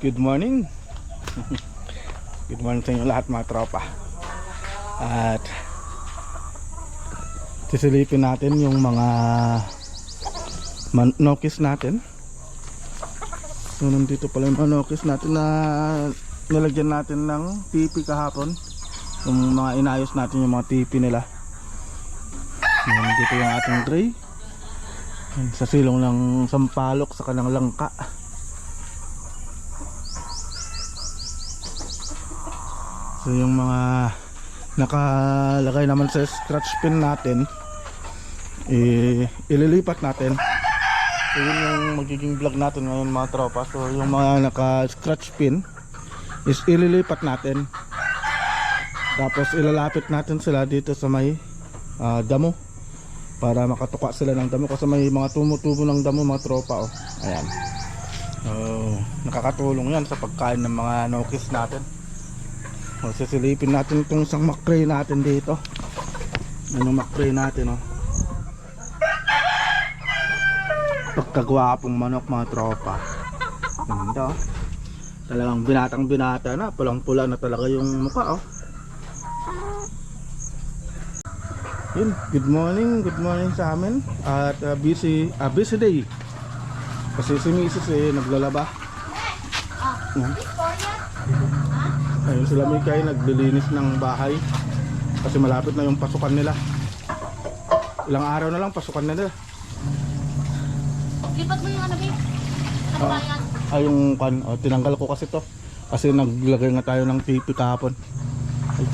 Good morning. Good morning sa inyo lahat mga tropa. At sisilipin natin yung mga manokis natin. So nandito pala yung manokis natin na nilagyan natin ng tipi kahapon. Yung mga inayos natin yung mga tipi nila. Nandito yung ating tray. Sa silong ng sampalok sa kanang langka. So yung mga nakalagay naman sa scratch pin natin, ililipat natin. So yun yung magiging vlog natin ngayon mga tropa. So yung mga naka scratch pin is ililipat natin. Tapos ilalapit natin sila dito sa may damo, para makatuka sila ng damo. Kasi may mga tumutubo ng damo mga tropa. Ayan. Nakakatulong yan sa pagkain ng mga nokis natin. Sisilipin natin itong isang makray natin dito. Ano makray natin pagkagwapong manok mga tropa. Ganda talagang binatang binata na. Pulang pula na talaga yung mukha Yun, good morning sa amin. At busy day. Kasi si Mrs. naglalaba. Ayun sila Mikay, naglilinis ng bahay. Kasi malapit na yung pasukan nila. Ilang araw na lang pasukan nila. Lipat mo yung ano, babe? Ano ba yan? Yung tinanggal ko kasi to. Kasi naglagay nga tayo ng pipi kahapon.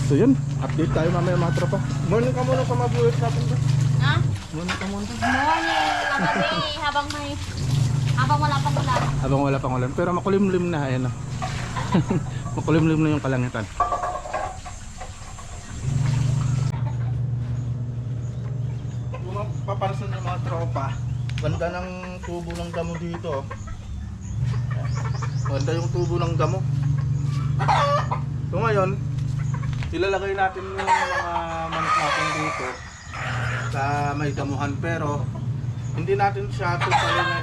So yun, update tayo mamaya mga tropa. Morning ka muna sa mabuhay natin ba? Ha? Morning ka muna. Morning, kagabi, habang wala pang ulan. Habang wala pang ulan. Pero makulimlim na, ayan makulimlim na yung kalangitan. Kung papansin ng mga tropa, ganda ng tubo ng damo dito. Ganda yung tubo ng damo. So ngayon, ilalagay natin yung mga manok natin dito sa may damuhan, pero hindi natin siya totally na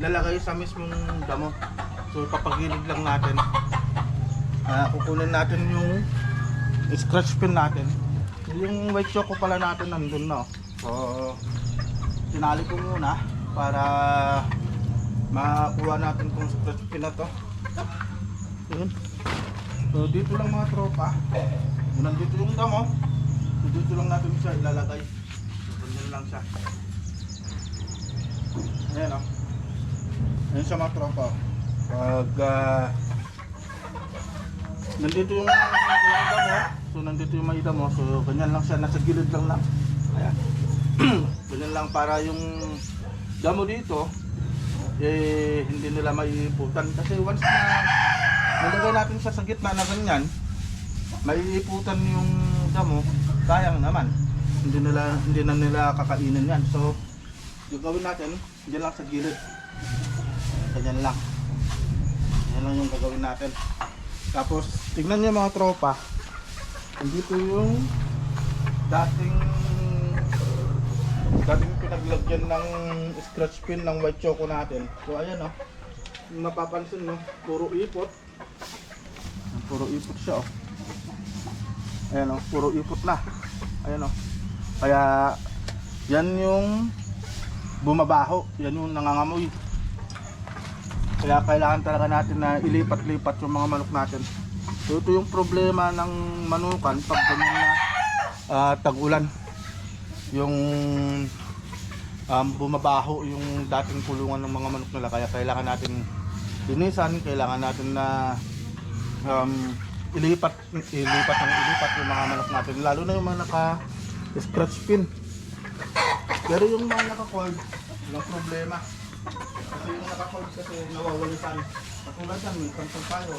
ilalagay sa mismong damo. So papagilid lang natin. Kukunin natin yung scratch pin natin. Yung white choco pala natin nandun na. So tinali ko muna para makuha natin tong scratch pin na to. Yun. So dito lang mga tropa. Nandito yung damo. So dito lang natin siya ilalagay. So ganyan lang siya. Ayan Ayan siya mga tropa. Pag nandito yung damo, so nandito yung may damo, so ganyan lang siya, nasa gilid lang lang. Ayan. Ganyan lang para yung damo dito hindi nila maiiputan. Kasi once na nalagay natin siya sa gitna na ganyan, maiiputan yung damo, sayang naman. Hindi na nila kakainin yan. So yung gawin natin, diyan lang sa gilid. Ganyan lang. Yan lang yung gagawin natin. Tapos tignan niyo mga tropa, dito yung dating pinaglagyan ng scratch pin ng white choco natin. So ayan yung mapapansin puro ipot. Puro ipot siya Ayan puro ipot na. Ayan Kaya yan yung bumabaho, yan yung nangangamoy. Kaya kailangan talaga natin na ilipat-lipat yung mga manok natin. So ito yung problema ng manukan pag ganyan na tag-ulan. Yung bumabaho yung dating kulungan ng mga manok nila. Kaya kailangan natin linisan, kailangan natin na ilipat yung mga manok natin. Lalo na yung mga naka-scratch pin. Pero yung mga naka-cord, walang problema. Kasi yung naka-cord kasi nawawalisan. Katulad yan, may kansang tayo,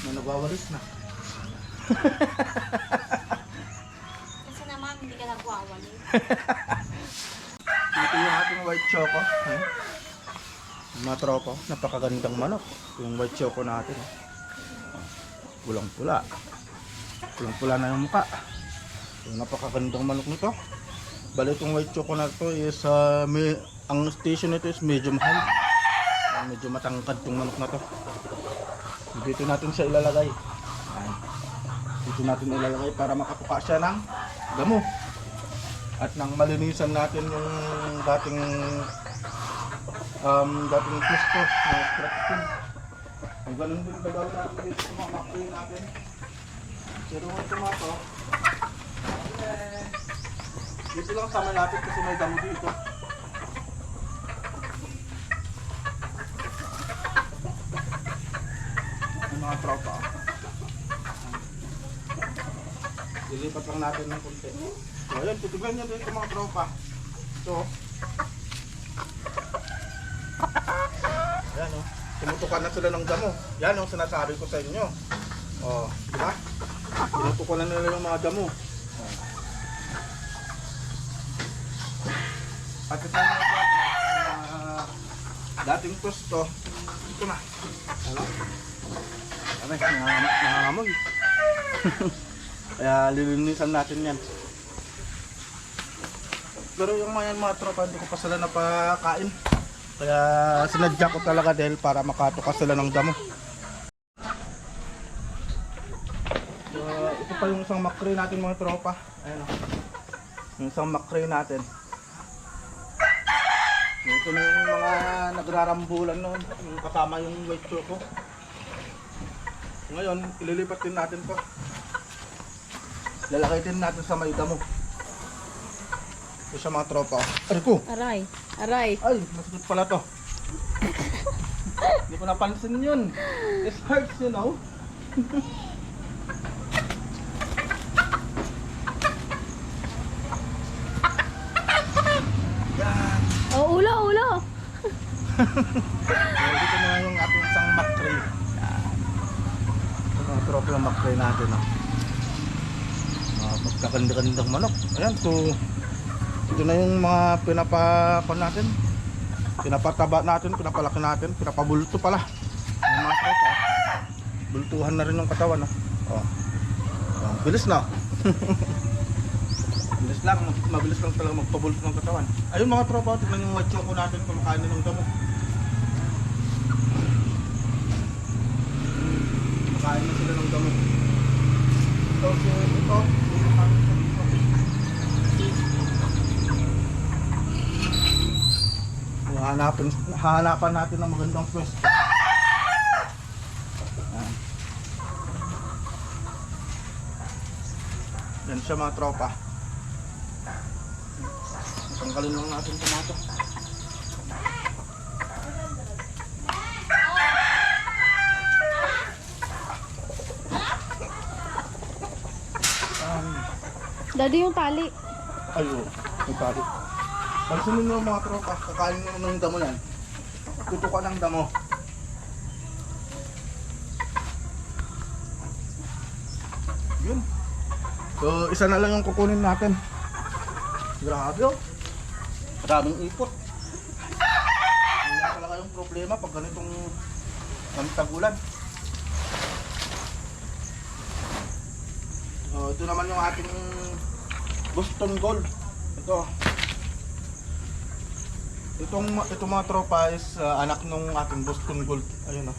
na nagwawalis na. Kasi naman, hindi ka nagwawali. Ito yung ating white choco. Mga tropa, napakagandang manok. Yung white choco natin. Pulang-pula. Pulang-pula na yung mukha. So, napakagandang manok nito. Bali itong white choco na to is ang station nito is medium high. Medyo matangkad tong manok na to. Dito natin siya ilalagay. Ayan. Dito natin ilalagay para makatuka siya ng damo. At nang malinisan natin yung dating pwesto na extraction. Ang ganun din gagawin natin dito sa mga makroy natin. Pero yung tomato, dito lang sama natin kasi may damo dito. Yung mga tropa. Lilipat lang natin ng konti. So ayan, tutugan nyo dito mga tropa. So, ayan o, tumutukan na sila ng damo. Yan ang sinasabi ko sa inyo. O, diba? Tinutukan na nila yung mga damo. At ito na dating pwesto, ito na. Ano? Aray, nangangamoy. Kaya lilinisan natin yan. Pero yung mga tropa, hindi ko pa sila napakain. Kaya sinadya ko talaga dahil para makatukas sila ng damo. So, ito pa yung isang makroy natin mga tropa. Ayan o. Yung isang makroy natin. Ito na yung mga nagrarambulan noon. Yung kasama yung white choco. Ngayon, ililipat din natin to. Lalagay din natin sa may damo. Ito siya mga tropa. Aray ko! Aray. Aray. Ay, masakit pala to. Hindi ko napansin yun. It hurts, you know. Yan. Oh, ulo, ulo. So, dito na yung ating isang makroy. Ito mga tropa yung makroy natin. Magkakanda-kandang manok. Ayan, so ito na yung mga pinapakon natin. Pinapataba natin, pinapalaki natin, pinapabulto pala. Yung mga tropa. Bultuhan na rin yung katawan. Oh. Oh, bilis na. Bilis lang, mabilis lang talaga magpabulto ng katawan. Ayun mga tropa, tignan yung white choco natin, kumakain na ng damo. Kumakain na sila ng damo. So, ito. Hahanapan natin ng magandang pwesto. Yan siya mga tropa. Tanggalin lang natin tomato. Daddy, yung tali. Ayun, yung tali. Pansinin nyo mga tropa, kakain nyo ng damo yan. Tutukan ng damo. Yun. So, isa na lang yung kukunin natin. Grabe oh. Maraming ipot. Yan talaga yung problema pag ganitong tagulan. So, ito naman yung ating Boston Gold. Ito. Itong mga tropa is anak nung ating Boston Gold. Ayun oh.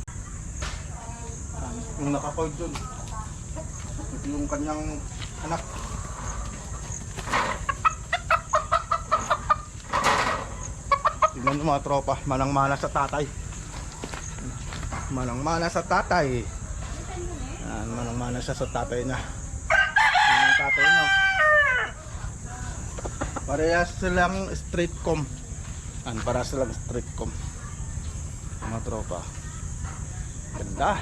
Yung naka-cord dun. Ito yung kanyang anak. Tingnan nyo mga tropa, manang-mana sa tatay. Manang-mana sa tatay. Yan, manang-mana siya sa tatay niya. Yan yung tatay niya. Parehas silang straight comb. Yan, parehas silang straight comb. Mga tropa. Ganda.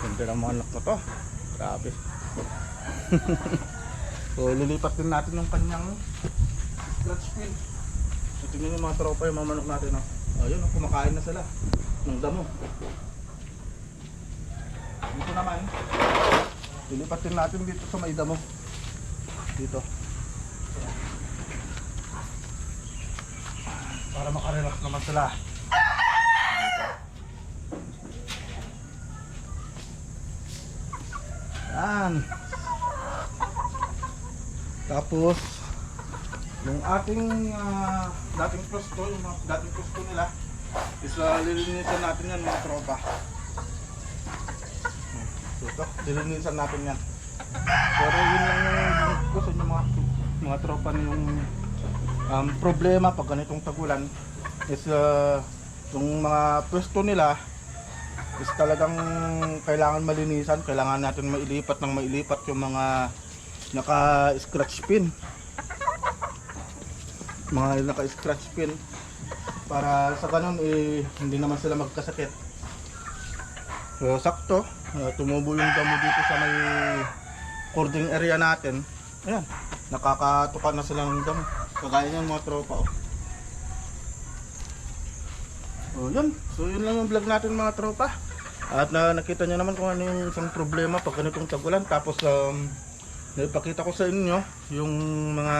Ganda ng mga anak na to. Grabe. So, lilipat din natin yung kanyang clutch pin. So, tingnan yung mga tropa yung mga manok natin. Ayun, kumakain na sila ng damo. Dito naman, lilipat din natin dito sa may damo. Dito. Para makarelax naman sila. Yan. Tapos yung ating dating pwesto, yung dating pwesto nila is lilinisan natin yan mga tropa. Ito, dilinisan natin yan. Pero yun lang yung gusto nyo mga tropa na yung problema pag ganitong tagulan is yung mga pwesto nila is talagang kailangan malinisan, kailangan natin mailipat ng mailipat yung mga naka-scratch pin, para sa ganun hindi naman sila magkasakit. So sakto, tumubo yung damo dito sa may cording area natin. Ayan, nakakatuka na sila ng damo. Kagaya ng mga tropa. Yun. So yun lang yung vlog natin mga tropa. At nakita nyo naman kung ano yung isang problema pag ganitong tagulan. Tapos naipakita ko sa inyo yung mga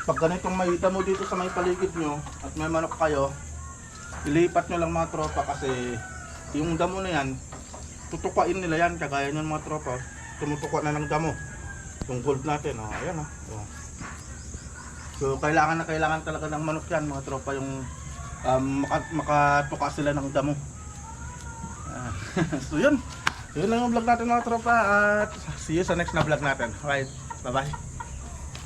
pag ganitong may damo dito sa may paligid nyo at may manok kayo, ilipat nyo lang mga tropa kasi yung damo na yan, tutukain nila yan. Kagaya nyo mga tropa, tumutuka na ng damo yung gold natin. Ayan. So kailangan talaga ng manok yan mga tropa, yung makatuka sila ng damo. So yun lang yung vlog natin mga tropa, at see you sa next na vlog natin. Alright, bye bye.